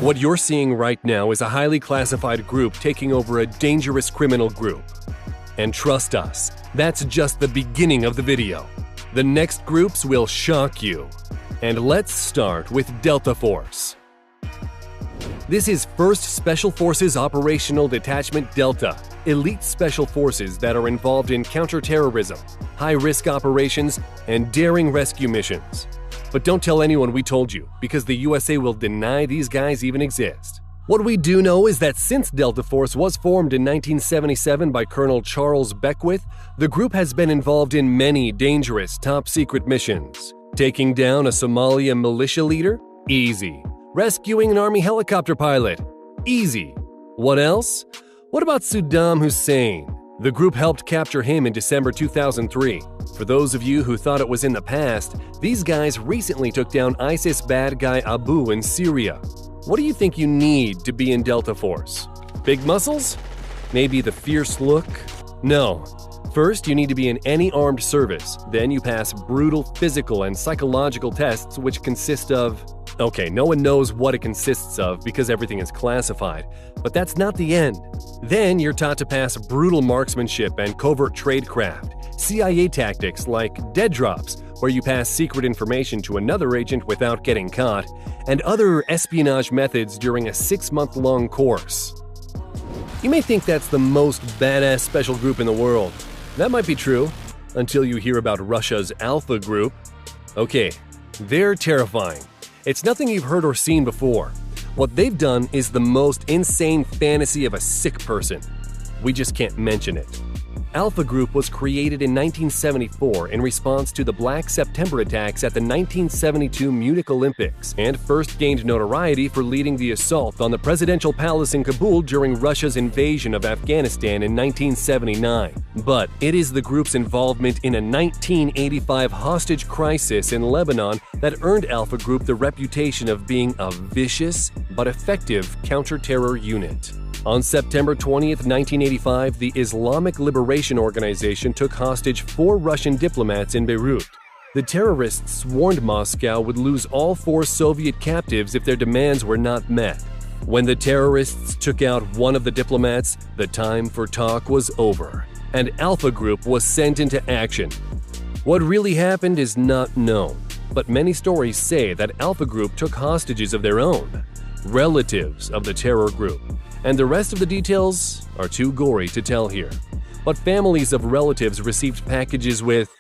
What you're seeing right now is a highly classified group taking over a dangerous criminal group. And trust us, that's just the beginning of the video. The next groups will shock you. And let's start with Delta Force. This is 1st Special Forces Operational Detachment Delta, elite special forces that are involved in counterterrorism, high-risk operations, and daring rescue missions. But don't tell anyone we told you, because the USA will deny these guys even exist. What we do know is that since Delta Force was formed in 1977 by Colonel Charles Beckwith, the group has been involved in many dangerous top-secret missions. Taking down a Somalia militia leader? Easy. Rescuing an army helicopter pilot? Easy. What else? What about Saddam Hussein? The group helped capture him in December 2003. For those of you who thought it was in the past, these guys recently took down ISIS bad guy Abu in Syria. What do you think you need to be in Delta Force? Big muscles? Maybe the fierce look? No. First, you need to be in any armed service. Then you pass brutal physical and psychological tests which consist of… Okay, no one knows what it consists of because everything is classified, but that's not the end. Then you're taught to pass brutal marksmanship and covert tradecraft, CIA tactics like dead drops, where you pass secret information to another agent without getting caught, and other espionage methods during a 6-month-long course. You may think that's the most badass special group in the world. That might be true, until you hear about Russia's Alpha Group. Okay, they're terrifying. It's nothing you've heard or seen before. What they've done is the most insane fantasy of a sick person. We just can't mention it. Alpha Group was created in 1974 in response to the Black September attacks at the 1972 Munich Olympics, and first gained notoriety for leading the assault on the presidential palace in Kabul during Russia's invasion of Afghanistan in 1979. But it is the group's involvement in a 1985 hostage crisis in Lebanon that earned Alpha Group the reputation of being a vicious but effective counter-terror unit. On September 20th, 1985, the Islamic Liberation Organization took hostage 4 Russian diplomats in Beirut. The terrorists warned Moscow would lose all 4 Soviet captives if their demands were not met. When the terrorists took out one of the diplomats, the time for talk was over, and Alpha Group was sent into action. What really happened is not known, but many stories say that Alpha Group took hostages of their own, relatives of the terror group. And the rest of the details are too gory to tell here. But families of relatives received packages with…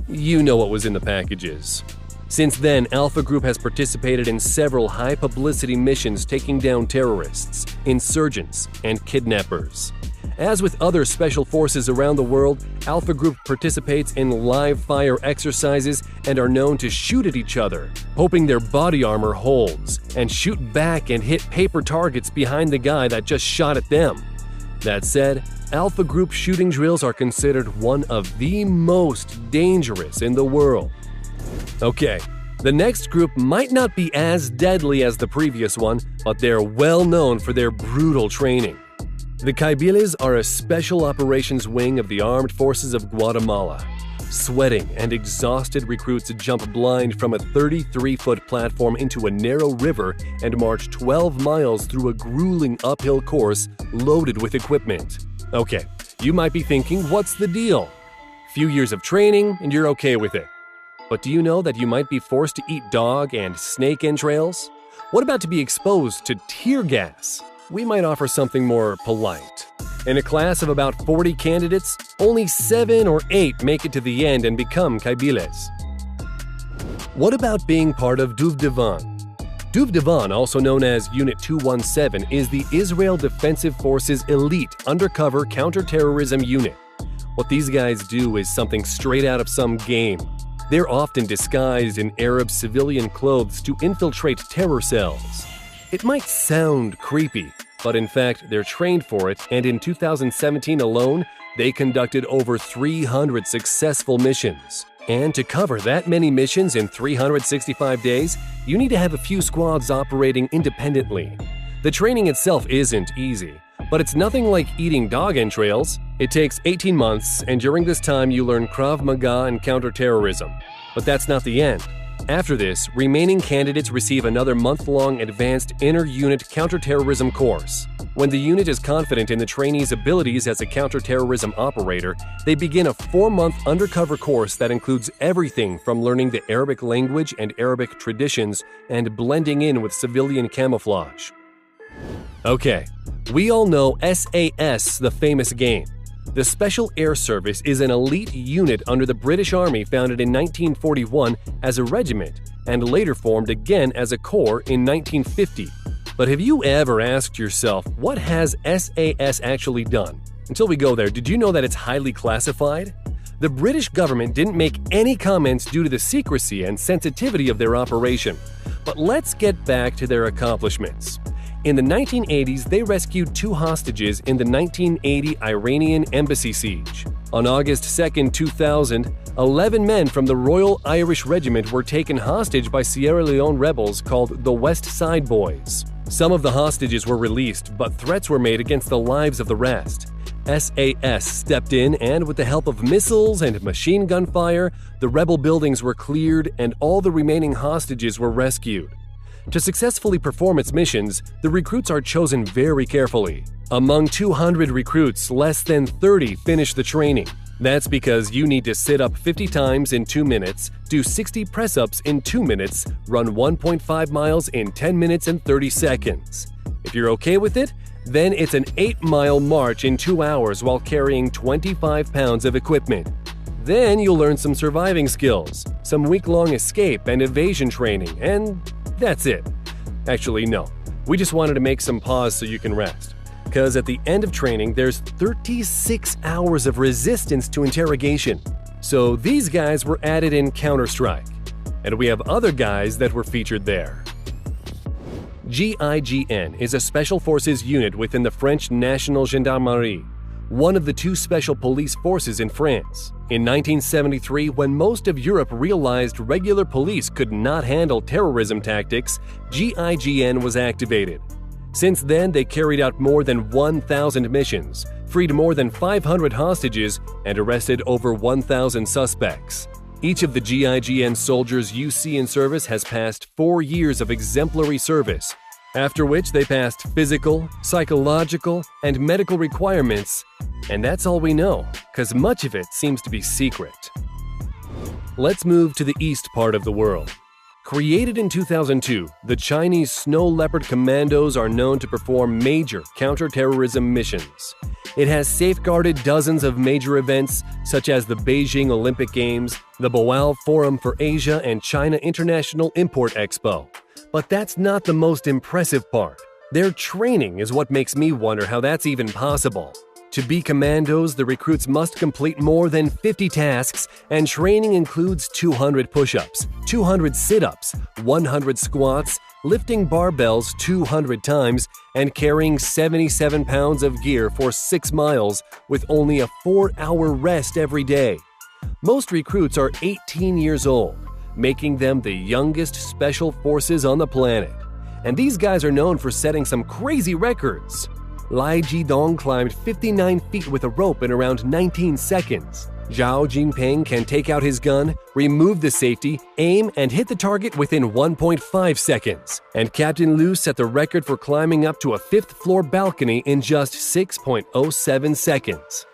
you know what was in the packages. Since then, Alpha Group has participated in several high-publicity missions taking down terrorists, insurgents, and kidnappers. As with other special forces around the world, Alpha Group participates in live-fire exercises and are known to shoot at each other, hoping their body armor holds, and shoot back and hit paper targets behind the guy that just shot at them. That said, Alpha Group shooting drills are considered one of the most dangerous in the world. Okay, the next group might not be as deadly as the previous one, but they're well known for their brutal training. The Caibiles are a special operations wing of the Armed Forces of Guatemala. Sweating and exhausted recruits jump blind from a 33-foot platform into a narrow river and march 12 miles through a grueling uphill course loaded with equipment. Okay, you might be thinking, what's the deal? Few years of training and you're okay with it. But do you know that you might be forced to eat dog and snake entrails? What about to be exposed to tear gas? We might offer something more polite. In a class of about 40 candidates, only 7 or 8 make it to the end and become Caibiles. What about being part of Duvdevan? Duvdevan, also known as Unit 217, is the Israel Defensive Forces elite undercover counterterrorism unit. What these guys do is something straight out of some game. They're often disguised in Arab civilian clothes to infiltrate terror cells. It might sound creepy, but in fact, they're trained for it, and in 2017 alone, they conducted over 300 successful missions. And to cover that many missions in 365 days, you need to have a few squads operating independently. The training itself isn't easy, but it's nothing like eating dog entrails. It takes 18 months, and during this time you learn Krav Maga and counterterrorism. But that's not the end. After this, remaining candidates receive another month-long advanced inter-unit counterterrorism course. When the unit is confident in the trainee's abilities as a counterterrorism operator, they begin a 4-month undercover course that includes everything from learning the Arabic language and Arabic traditions and blending in with civilian camouflage. Okay, we all know SAS, the famous game. The Special Air Service is an elite unit under the British Army founded in 1941 as a regiment and later formed again as a corps in 1950. But have you ever asked yourself, what has SAS actually done? Until we go there, did you know that it's highly classified? The British government didn't make any comments due to the secrecy and sensitivity of their operation. But let's get back to their accomplishments. In the 1980s, they rescued 2 hostages in the 1980 Iranian embassy siege. On August 2, 2000, 11 men from the Royal Irish Regiment were taken hostage by Sierra Leone rebels called the West Side Boys. Some of the hostages were released, but threats were made against the lives of the rest. SAS stepped in and, with the help of missiles and machine gun fire, the rebel buildings were cleared and all the remaining hostages were rescued. To successfully perform its missions, the recruits are chosen very carefully. Among 200 recruits, less than 30 finish the training. That's because you need to sit up 50 times in 2 minutes, do 60 press-ups in 2 minutes, run 1.5 miles in 10 minutes and 30 seconds. If you're okay with it, then it's an 8-mile march in 2 hours while carrying 25 pounds of equipment. Then you'll learn some surviving skills, some week-long escape and evasion training, and that's it. Actually, no. We just wanted to make some pause so you can rest. Because at the end of training, there's 36 hours of resistance to interrogation. So these guys were added in Counter-Strike. And we have other guys that were featured there. GIGN is a special forces unit within the French National Gendarmerie, one of the 2 special police forces in France. In 1973, when most of Europe realized regular police could not handle terrorism tactics, GIGN was activated. Since then, they carried out more than 1,000 missions, freed more than 500 hostages, and arrested over 1,000 suspects. Each of the GIGN soldiers you see in service has passed 4 years of exemplary service, after which they passed physical, psychological, and medical requirements. And that's all we know, because much of it seems to be secret. Let's move to the east part of the world. Created in 2002, the Chinese Snow Leopard Commandos are known to perform major counter-terrorism missions. It has safeguarded dozens of major events, such as the Beijing Olympic Games, the Boao Forum for Asia, and China International Import Expo. But that's not the most impressive part. Their training is what makes me wonder how that's even possible. To be commandos, the recruits must complete more than 50 tasks, and training includes 200 push-ups, 200 sit-ups, 100 squats, lifting barbells 200 times, and carrying 77 pounds of gear for 6 miles with only a 4-hour rest every day. Most recruits are 18 years old, making them the youngest special forces on the planet. And these guys are known for setting some crazy records. Lai Jidong climbed 59 feet with a rope in around 19 seconds. Zhao Jinping can take out his gun, remove the safety, aim, and hit the target within 1.5 seconds. And Captain Liu set the record for climbing up to a 5th-floor balcony in just 6.07 seconds.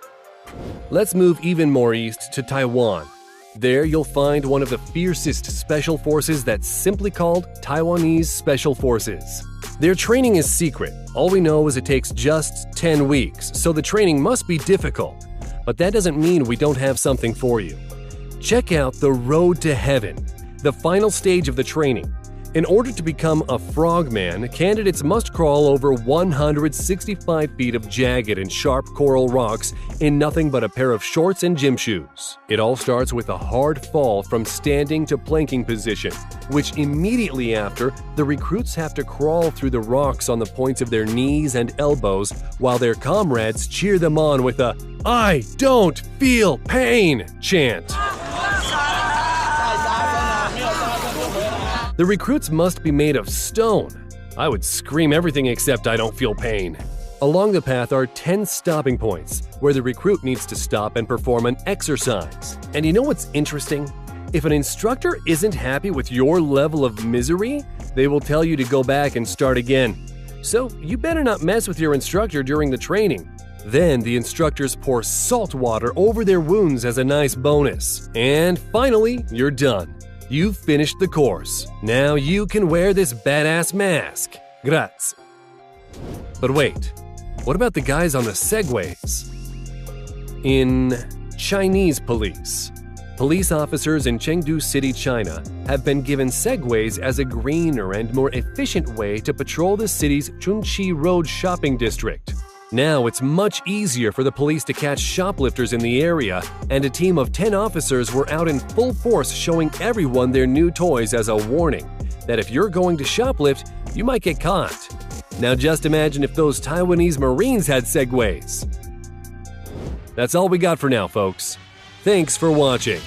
Let's move even more east to Taiwan. There you'll find one of the fiercest special forces that's simply called Taiwanese Special Forces. Their training is secret. All we know is it takes just 10 weeks, so the training must be difficult. But that doesn't mean we don't have something for you. Check out the Road to Heaven, the final stage of the training. In order to become a frogman, candidates must crawl over 165 feet of jagged and sharp coral rocks in nothing but a pair of shorts and gym shoes. It all starts with a hard fall from standing to planking position, which immediately after, the recruits have to crawl through the rocks on the points of their knees and elbows while their comrades cheer them on with a "I don't feel pain" chant. The recruits must be made of stone. I would scream everything except "I don't feel pain." Along the path are 10 stopping points, where the recruit needs to stop and perform an exercise. And you know what's interesting? If an instructor isn't happy with your level of misery, they will tell you to go back and start again. So you better not mess with your instructor during the training. Then the instructors pour salt water over their wounds as a nice bonus. And finally, you're done. You've finished the course. Now you can wear this badass mask. Grazie. But wait, what about the guys on the Segways? In Chinese police, police officers in Chengdu City, China, have been given Segways as a greener and more efficient way to patrol the city's Chunqi Road shopping district. Now it's much easier for the police to catch shoplifters in the area, and a team of 10 officers were out in full force showing everyone their new toys as a warning that if you're going to shoplift, you might get caught. Now just imagine if those Taiwanese Marines had Segways. That's all we got for now, folks. Thanks for watching.